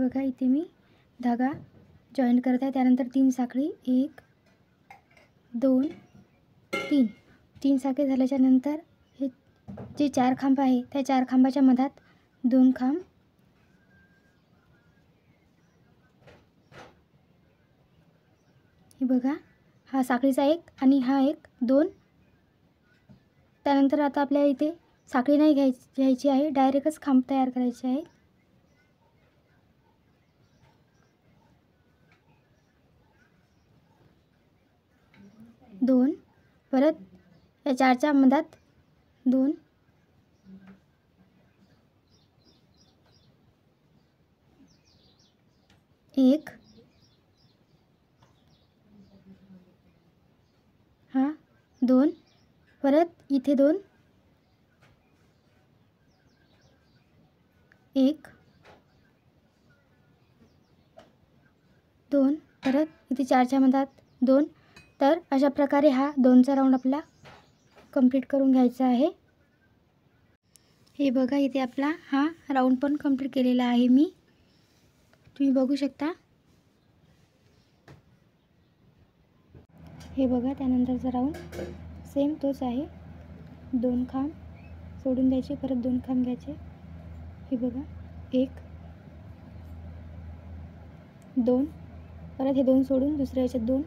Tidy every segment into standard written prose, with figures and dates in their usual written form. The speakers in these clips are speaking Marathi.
बघा इथे मी धागा जॉईंट करत आहे। त्यानंतर 3 साखळी 1 2 3 3 साखळी झाल्याच्या नंतर हे जे 4 खांब आहे त्या 4 खांबाच्या मधात 2 खांब, हे बघा हा साखळीचा एक आणि हा एक 2। त्यानंतर आता आपल्याला इथे साखळी नाही घ्यायची आहे, डायरेक्टच खांब तयार करायचे आहे। दोन, परत या 4च्या मधात 2, एक, हा 2, परत इथे 2, 1 2, परत इथे 4च्या मधात 2। तर अशा प्रकारे हा 2चा राऊंड आपला कंप्लीट करून घ्यायचा आहे। हे बघा इथे आपला हा राऊंड पण कंप्लीट केलेला आहे मी, तुम्ही बघू शकता। हे बघा त्यानंतरचा राऊंड सेम तोच आहे, 2 खांब सोडून द्यायचे, परत 2 खांब घ्यायचे। हे बघा 1 2, परत हे 2 सोडून दुसऱ्या याच्यात 2,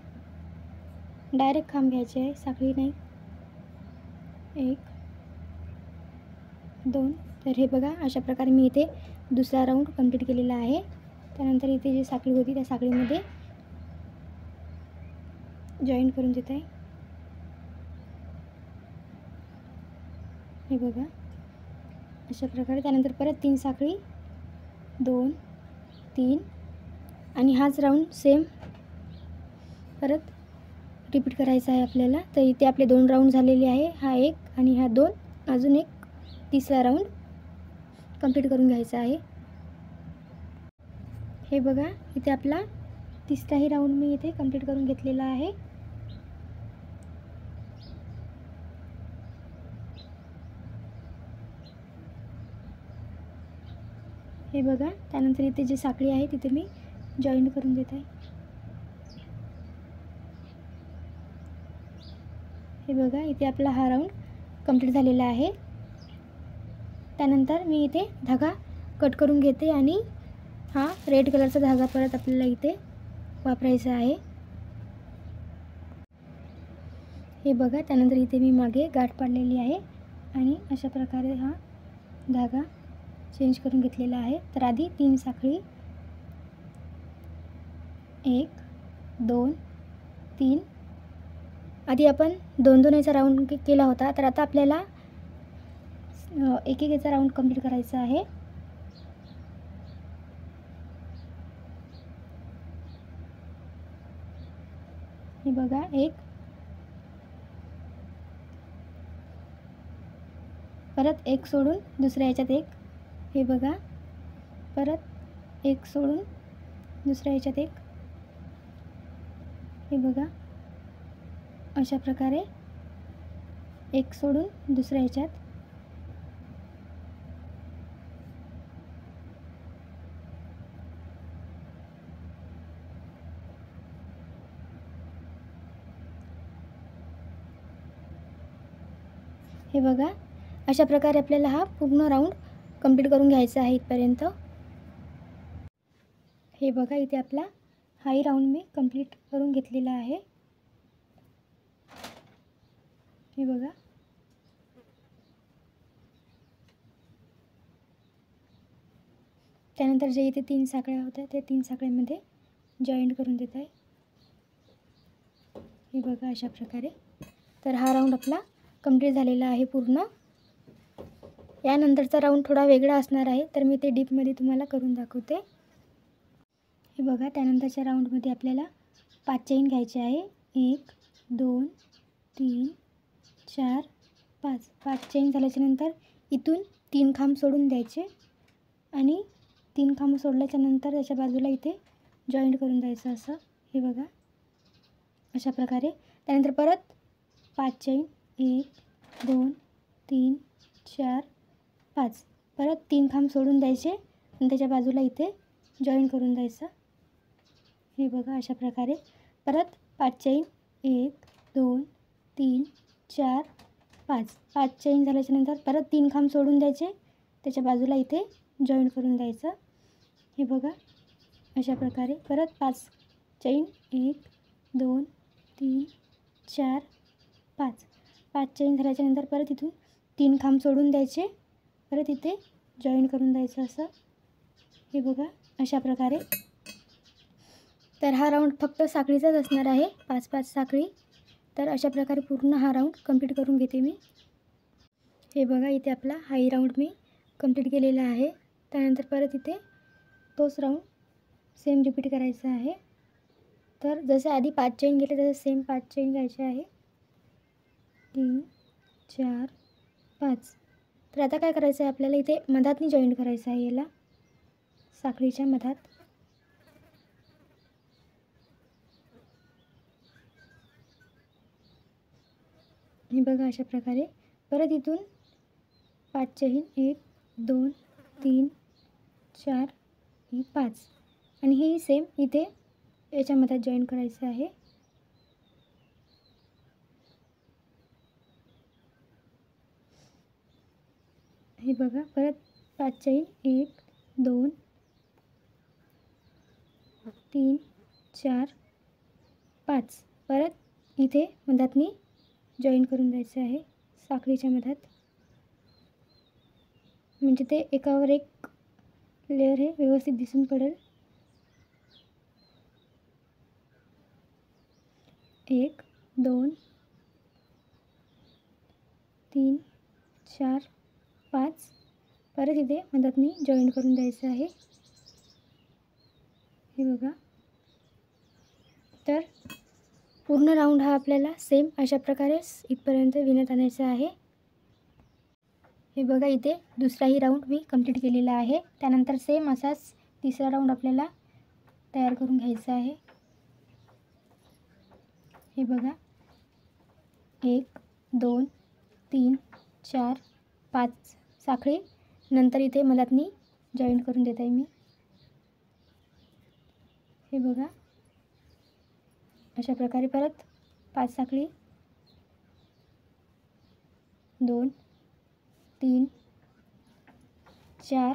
डायरेक्ट खांब घ्यायचे आहे, साखळी नाही। 1 2, तर हे बघा अशा प्रकारे मी इथे दुसरा राऊंड कंप्लीट केलेला आहे। त्यानंतर इथे जी साखळी होती त्या साखळीमध्ये जॉईंट करून देत आहे। हे बघा अशा प्रकारे। त्यानंतर परत 3 साखळी 2 3 आणि हाच राऊंड सेम परत रिपीट करायचा आहे आपल्याला। तर इथे आपले 2 राऊंड झालेले आहे, हा 1 आणि हा 2, अजून एक तिसरा राऊंड कंप्लीट करून घ्यायचा आहे। हे बघा इथे आपला तिसराही राऊंड मी इथे कंप्लीट करून घेतलेला आहे। हे बघा त्यानंतर इथे जी साखळी आहे तिथे मी जॉईंट करून देत आहे। हे बघा इथे आपला हा राऊंड कंप्लीट झालेला आहे। त्यानंतर मी इथे धागा कट करून घेते आणि हा रेड कलरचा धागा परत आपल्याला इथे वापरायचा आहे। हे बघा त्यानंतर इथे मी मागे गाठ पाडलेली आहे आणि अशा प्रकारे हा धागा चेंज करून घेतलेला आहे। तर आधी 3 साखळी 1 2 3, आधी आपण 2-2 याचा राऊंड केला होता, तर आता आपल्याला 1-1 याचा राऊंड कंप्लीट करायचा आहे। हे बघा 1, परत 1 सोडून दुसऱ्या याच्यात 1, हे बघा परत 1 सोडून दुसऱ्या याच्यात 1, हे बघा अशा प्रकारे 1 सोडून दुसऱ्या याच्यात, हे बघा अशा प्रकारे आपल्याला हा पूर्ण राऊंड कंप्लीट करून घ्यायचा आहे इथपर्यंत। हे बघा इथे आपला हाही राऊंड मी कंप्लीट करून घेतलेला आहे। हे बघा त्यानंतर जे इथे 3 साखळ्या होत्या त्या 3 साखळ्यांमध्ये जॉईंट करून देत आहे। हे बघा अशा प्रकारे। तर हा राऊंड आपला कंप्लीट झालेला आहे पूर्ण। यानंतरचा राऊंड थोडा वेगळा असणार आहे, तर मी ते डीपमध्ये तुम्हाला करून दाखवते। हे बघा त्यानंतरच्या राऊंडमध्ये आपल्याला 5 चेन घ्यायचे आहे, 1 2 3 4 5। 5 चेन झाल्याच्या नंतर इथून 3 खांब सोडून द्यायचे आणि 3 खांब सोडल्याच्या नंतर त्याच्या बाजूला इथे जॉईंट करून द्यायचं असं। हे बघा अशा प्रकारे। त्यानंतर परत 5 चेन 1 2 3 4 5, परत 3 खांब सोडून द्यायचे आणि त्याच्या बाजूला इथे जॉईन करून द्यायचं. हे बघा अशा प्रकारे. परत 5 चेन 1 2 3 4 5. 5 चेन झाल्याच्यानंतर परत 3 खांब सोडून द्यायचे, त्याच्या बाजूला इथे जॉईन करून द्यायचं. हे बघा अशा प्रकारे. परत 5 चेन 1 2 3 4 5. 5 चेन झाल्याच्यानंतर परत इथून 3 खांब सोडून द्यायचे, परत इथे जॉईन करून द्यायचं असं. हे बघा अशा प्रकारे. तर हा राऊंड फक्त साखळीचाच असणार आहे, 5-5 साखळी. तर अशा प्रकारे पूर्ण हा राऊंड कंप्लीट करून घेते मी. हे बघा इथे आपला हाही राऊंड मी कंप्लीट केलेला आहे. त्यानंतर परत इथे तोच राऊंड सेम रिपीट करायचा आहे. तर जसे आधी 5 चेन गेले तसे सेम 5 चेन घ्यायचे आहे. 3 4 5. तर आता काय करायचं आहे आपल्याला, इथे मधातनी जॉईंट करायचं आहे याला, साखळीच्या मधात. हे बघा अशा प्रकारे. परत इथून 5 चेन 1 2 3 4 5 आणि ही सेम इथे याच्यामध्ये जॉईन करायचं आहे. हे बघा परत 5 चेन 1 2 3 4 5. परत इथे मधातनी जॉईन करून द्यायचं आहे साखळीच्या मधात, म्हणजे ते एकावर एक लेयर हे व्यवस्थित दिसून पडेल. 1 2 3 4 5. परत इथे मधातनी जॉईन करून द्यायचं आहे. हे बघा. तर पूर्ण राऊंड हा आपल्याला सेम अशा प्रकारे इथपर्यंत विणत आणायचा आहे. हे बघा इथे दुसराही राऊंड मी कंप्लीट केलेला आहे. त्यानंतर सेम असाच तिसरा राऊंड आपल्याला तयार करून घ्यायचा आहे. हे बघा 1 2 3 4 5 साखळी. नंतर इथे मधातनी जॉईन करून देत आहे मी. हे बघा अशा प्रकारे. परत 5 साखळी 2 3 4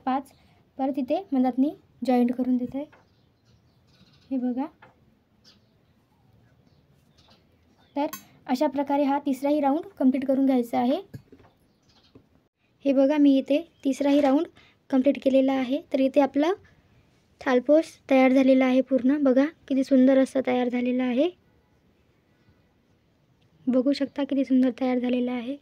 5. परत इथे मधातनी जॉईंट करून देत आहे. हे बघा. तर अशा प्रकारे हा तिसराही राऊंड कंप्लीट करून घ्यायचा आहे. हे बघा मी इथे तिसराही राऊंड कंप्लीट केलेला आहे. तर इथे आपला थालपोश तयार झालेला आहे पूर्ण. बघा किती सुंदर असं तयार झालेला आहे. बघू शकता किती सुंदर तयार झालेला आहे.